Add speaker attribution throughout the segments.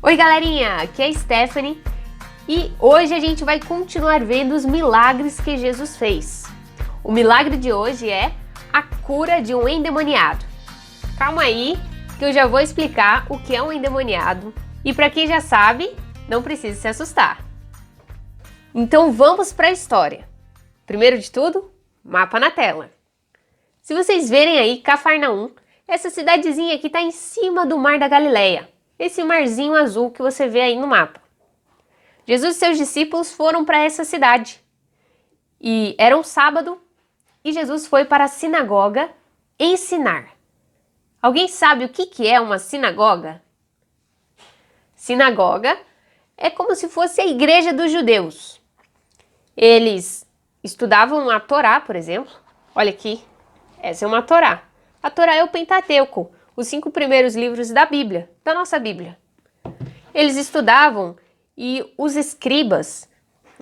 Speaker 1: Oi galerinha, aqui é a Stephanie e hoje a gente vai continuar vendo os milagres que Jesus fez. O milagre de hoje é a cura de um endemoniado. Calma aí que eu já vou explicar o que é um endemoniado e para quem já sabe, não precisa se assustar. Então vamos para a história. Primeiro de tudo, mapa na tela. Se vocês verem aí Cafarnaum, essa cidadezinha aqui está em cima do Mar da Galileia. Esse marzinho azul que você vê aí no mapa. Jesus e seus discípulos foram para essa cidade. E era um sábado e Jesus foi para a sinagoga ensinar. Alguém sabe o que é uma sinagoga? Sinagoga é como se fosse a igreja dos judeus. Eles estudavam a Torá, por exemplo. Olha aqui, essa é uma Torá. A Torá é o Pentateuco, os 5 primeiros livros da Bíblia, da nossa Bíblia. Eles estudavam e os escribas,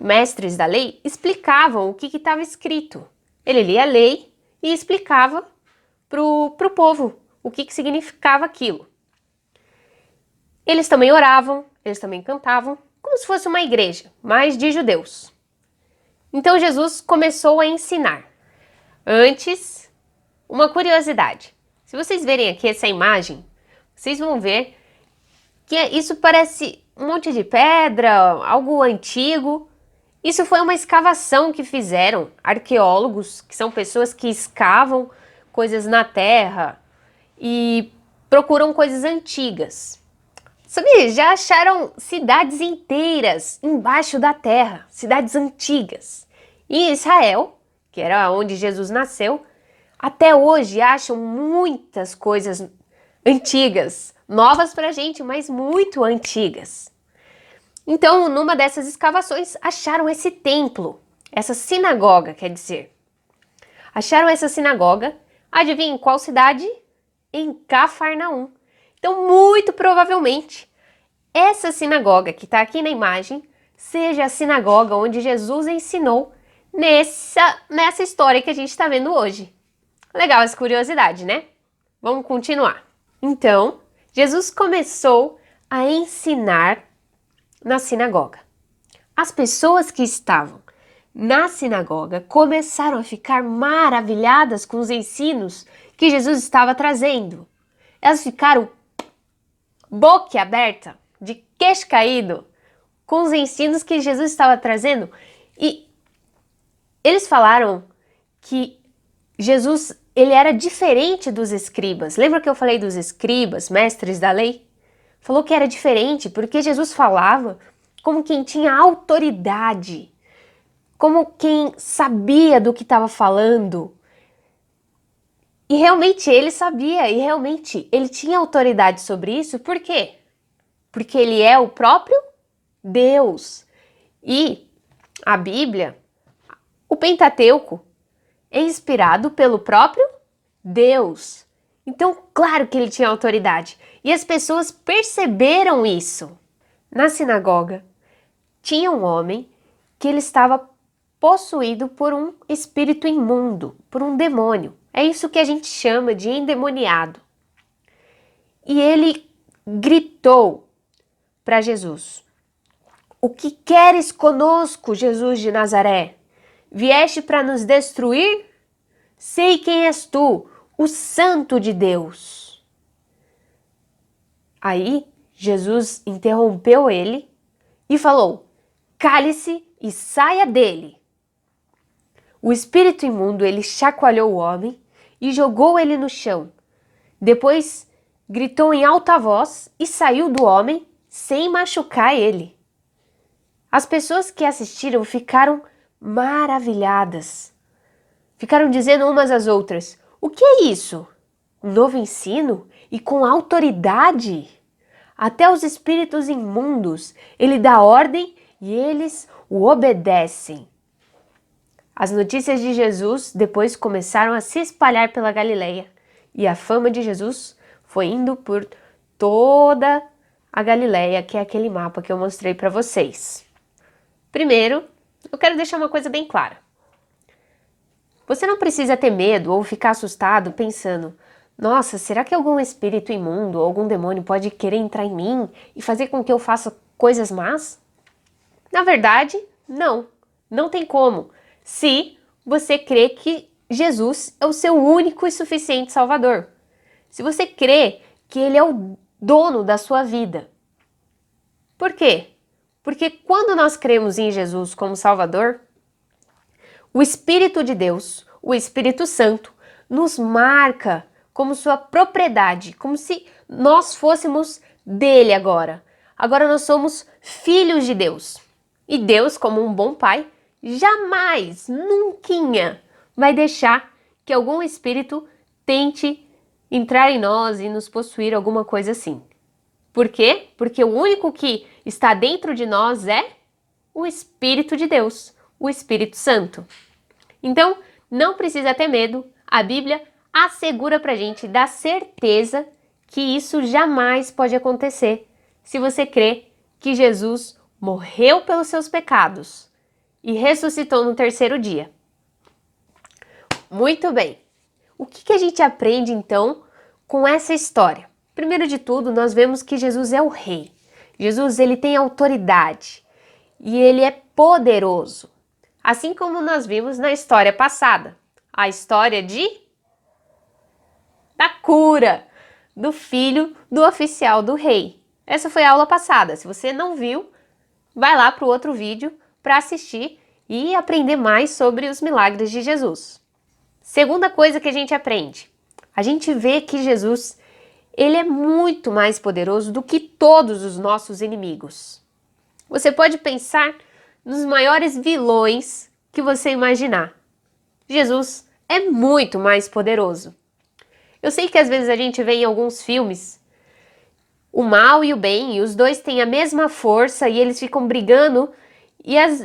Speaker 1: mestres da lei, explicavam o que estava escrito. Ele lia a lei e explicava para o povo o que significava aquilo. Eles também oravam, eles também cantavam, como se fosse uma igreja, mas de judeus. Então Jesus começou a ensinar. Antes, uma curiosidade. Se vocês verem aqui essa imagem, vocês vão ver que isso parece um monte de pedra, algo antigo. Isso foi uma escavação que fizeram arqueólogos, que são pessoas que escavam coisas na terra e procuram coisas antigas. Sabe, já acharam cidades inteiras embaixo da terra, cidades antigas. E em Israel, que era onde Jesus nasceu, até hoje acham muitas coisas antigas, novas pra gente, mas muito antigas. Então, numa dessas escavações, acharam esse templo, essa sinagoga, quer dizer. Acharam essa sinagoga, adivinha em qual cidade? Em Cafarnaum. Então, muito provavelmente, essa sinagoga que está aqui na imagem, seja a sinagoga onde Jesus ensinou nessa história que a gente está vendo hoje. Legal essa curiosidade, né? Vamos continuar. Então, Jesus começou a ensinar na sinagoga. As pessoas que estavam na sinagoga começaram a ficar maravilhadas com os ensinos que Jesus estava trazendo. Elas ficaram boca aberta, de queixo caído, com os ensinos que Jesus estava trazendo. E eles falaram que Jesus, ele era diferente dos escribas. Lembra que eu falei dos escribas, mestres da lei? Falou que era diferente porque Jesus falava como quem tinha autoridade, como quem sabia do que estava falando. E realmente ele sabia, e realmente ele tinha autoridade sobre isso. Por quê? Porque ele é o próprio Deus. E a Bíblia, o Pentateuco, é inspirado pelo próprio Deus. Então, claro que ele tinha autoridade. E as pessoas perceberam isso. Na sinagoga, tinha um homem que ele estava possuído por um espírito imundo, por um demônio. É isso que a gente chama de endemoniado. E ele gritou para Jesus: "O que queres conosco, Jesus de Nazaré? Vieste para nos destruir? Sei quem és tu, o Santo de Deus." Aí Jesus interrompeu ele e falou: "Cale-se e saia dele." O espírito imundo, ele chacoalhou o homem e jogou ele no chão. Depois gritou em alta voz e saiu do homem sem machucar ele. As pessoas que assistiram ficaram maravilhadas. Ficaram dizendo umas às outras: "O que é isso? Um novo ensino? E com autoridade? Até os espíritos imundos, ele dá ordem e eles o obedecem." As notícias de Jesus depois começaram a se espalhar pela Galileia e a fama de Jesus foi indo por toda a Galileia, que é aquele mapa que eu mostrei para vocês. Primeiro, eu quero deixar uma coisa bem clara. Você não precisa ter medo ou ficar assustado pensando: Nossa, será que algum espírito imundo ou algum demônio pode querer entrar em mim e fazer com que eu faça coisas más? Na verdade, não. Não tem como. Se você crê que Jesus é o seu único e suficiente Salvador. Se você crê que Ele é o dono da sua vida. Por quê? Porque quando nós cremos em Jesus como Salvador, o Espírito de Deus, o Espírito Santo, nos marca como sua propriedade, como se nós fôssemos dele agora. Agora nós somos filhos de Deus. E Deus, como um bom pai, jamais, nunca vai deixar que algum espírito tente entrar em nós e nos possuir alguma coisa assim. Por quê? Porque o único que está dentro de nós é o Espírito de Deus, o Espírito Santo. Então, não precisa ter medo, a Bíblia assegura pra gente, dá certeza que isso jamais pode acontecer se você crê que Jesus morreu pelos seus pecados e ressuscitou no terceiro dia. Muito bem. O que a gente aprende então com essa história? Primeiro de tudo, nós vemos que Jesus é o rei. Jesus, ele tem autoridade e ele é poderoso. Assim como nós vimos na história passada, a história da cura do filho do oficial do rei. Essa foi a aula passada. Se você não viu, vai lá para o outro vídeo para assistir e aprender mais sobre os milagres de Jesus. Segunda coisa que a gente vê que Jesus, ele é muito mais poderoso do que todos os nossos inimigos. Você pode pensar nos maiores vilões que você imaginar. Jesus é muito mais poderoso. Eu sei que às vezes a gente vê em alguns filmes o mal e o bem, e os dois têm a mesma força e eles ficam brigando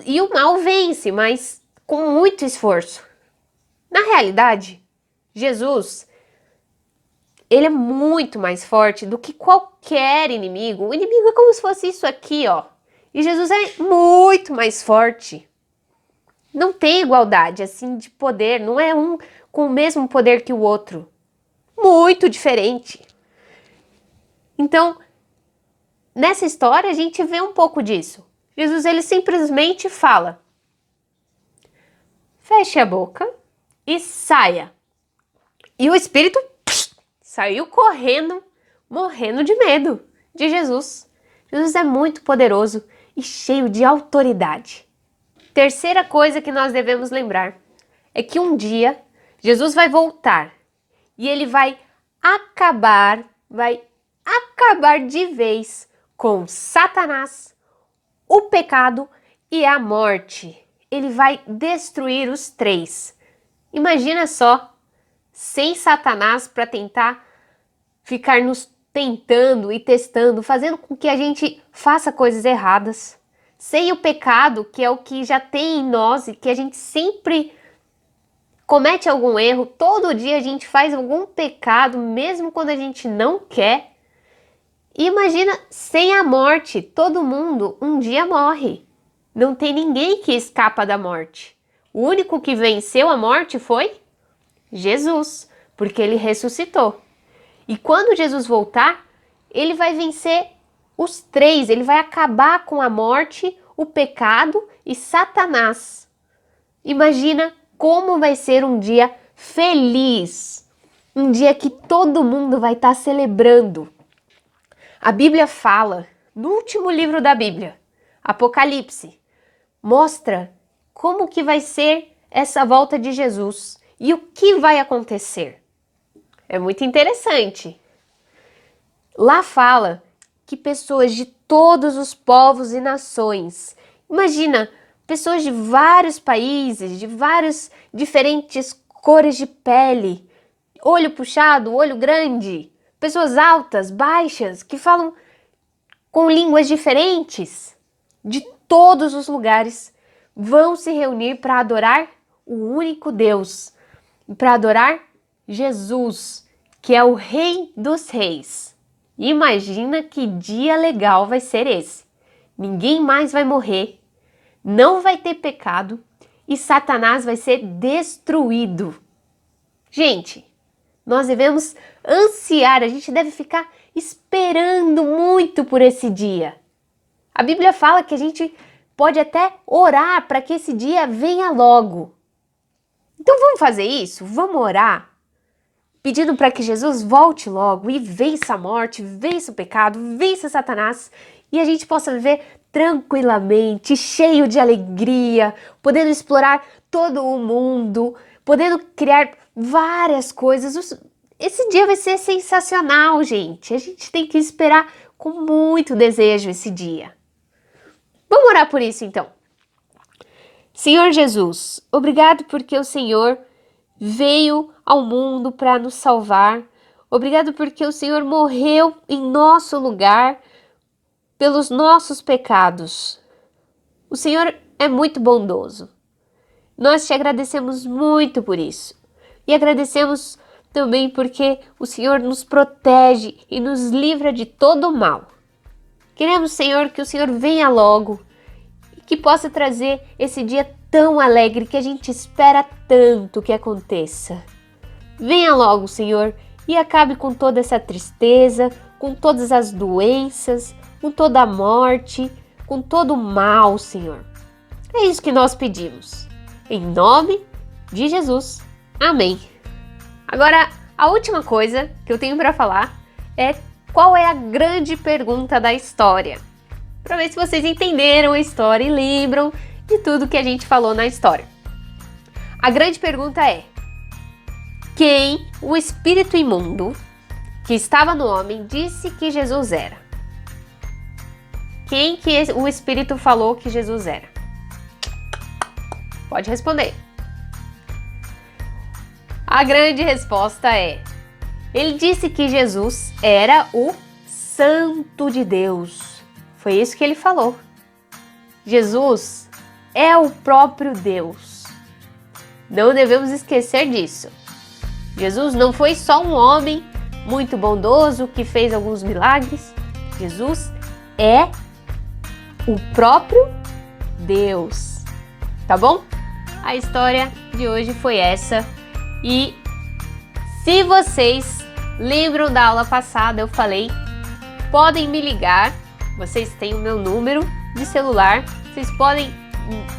Speaker 1: e o mal vence, mas com muito esforço. Na realidade, Jesus, ele é muito mais forte do que qualquer inimigo. O inimigo é como se fosse isso aqui, ó. E Jesus é muito mais forte. Não tem igualdade, assim, de poder. Não é um com o mesmo poder que o outro. Muito diferente. Então, nessa história, a gente vê um pouco disso. Jesus, ele simplesmente fala: feche a boca e saia. E o espírito saiu correndo, morrendo de medo de Jesus. Jesus é muito poderoso e cheio de autoridade. Terceira coisa que nós devemos lembrar é que um dia Jesus vai voltar e ele vai acabar de vez com Satanás, o pecado e a morte. Ele vai destruir os três. Imagina só, sem Satanás para tentar ficar nos tentando e testando, fazendo com que a gente faça coisas erradas. Sem o pecado, que é o que já tem em nós e que a gente sempre comete algum erro, todo dia a gente faz algum pecado, mesmo quando a gente não quer. E imagina sem a morte, todo mundo um dia morre. Não tem ninguém que escapa da morte. O único que venceu a morte foi Jesus, porque ele ressuscitou. E quando Jesus voltar, ele vai vencer os três, ele vai acabar com a morte, o pecado e Satanás. Imagina como vai ser um dia feliz, um dia que todo mundo vai estar celebrando. A Bíblia fala, no último livro da Bíblia, Apocalipse, mostra como que vai ser essa volta de Jesus e o que vai acontecer. É muito interessante. Lá fala que pessoas de todos os povos e nações, imagina, pessoas de vários países, de várias diferentes cores de pele, olho puxado, olho grande, pessoas altas, baixas, que falam com línguas diferentes, de todos os lugares, vão se reunir para adorar o único Deus, para adorar Jesus, que é o Rei dos Reis. Imagina que dia legal vai ser esse. Ninguém mais vai morrer, não vai ter pecado e Satanás vai ser destruído. Gente, Nós devemos ansiar, a gente deve ficar esperando muito por esse dia. A Bíblia fala que a gente pode até orar para que esse dia venha logo. Então vamos fazer isso? Vamos orar? Pedindo para que Jesus volte logo e vença a morte, vença o pecado, vença Satanás e a gente possa viver tranquilamente, cheio de alegria, podendo explorar todo o mundo, podendo criar várias coisas. Esse dia vai ser sensacional, gente. A gente tem que esperar com muito desejo esse dia. Vamos orar por isso, então. Senhor Jesus, obrigado porque o Senhor veio ao mundo para nos salvar. Obrigado porque o Senhor morreu em nosso lugar pelos nossos pecados. O Senhor é muito bondoso. Nós te agradecemos muito por isso. E agradecemos também porque o Senhor nos protege e nos livra de todo o mal. Queremos, Senhor, que o Senhor venha logo e que possa trazer esse dia tão alegre que a gente espera tanto que aconteça. Venha logo, Senhor, e acabe com toda essa tristeza, com todas as doenças, com toda a morte, com todo o mal, Senhor. É isso que nós pedimos. Em nome de Jesus. Amém. Agora, a última coisa que eu tenho para falar é qual é a grande pergunta da história. Para ver se vocês entenderam a história e lembram de tudo que a gente falou na história. A grande pergunta é: quem o espírito imundo que estava no homem disse que Jesus era? Quem que o espírito falou que Jesus era? Pode responder. A grande resposta é: ele disse que Jesus era o Santo de Deus. Foi isso que ele falou. Jesus é o próprio Deus. Não devemos esquecer disso. Jesus não foi só um homem muito bondoso que fez alguns milagres. Jesus é o próprio Deus. Tá bom? A história de hoje foi essa. E se vocês lembram da aula passada, eu falei, podem me ligar. Vocês têm o meu número de celular. Vocês podem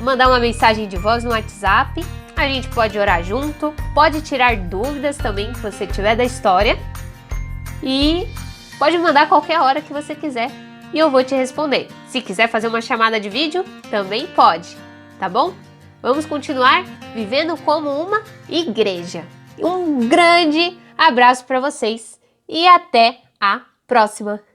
Speaker 1: mandar uma mensagem de voz no WhatsApp. A gente pode orar junto. Pode tirar dúvidas também que você tiver da história. E pode mandar qualquer hora que você quiser. E eu vou te responder. Se quiser fazer uma chamada de vídeo, também pode. Tá bom? Vamos continuar vivendo como uma igreja. Um grande abraço para vocês. E até a próxima!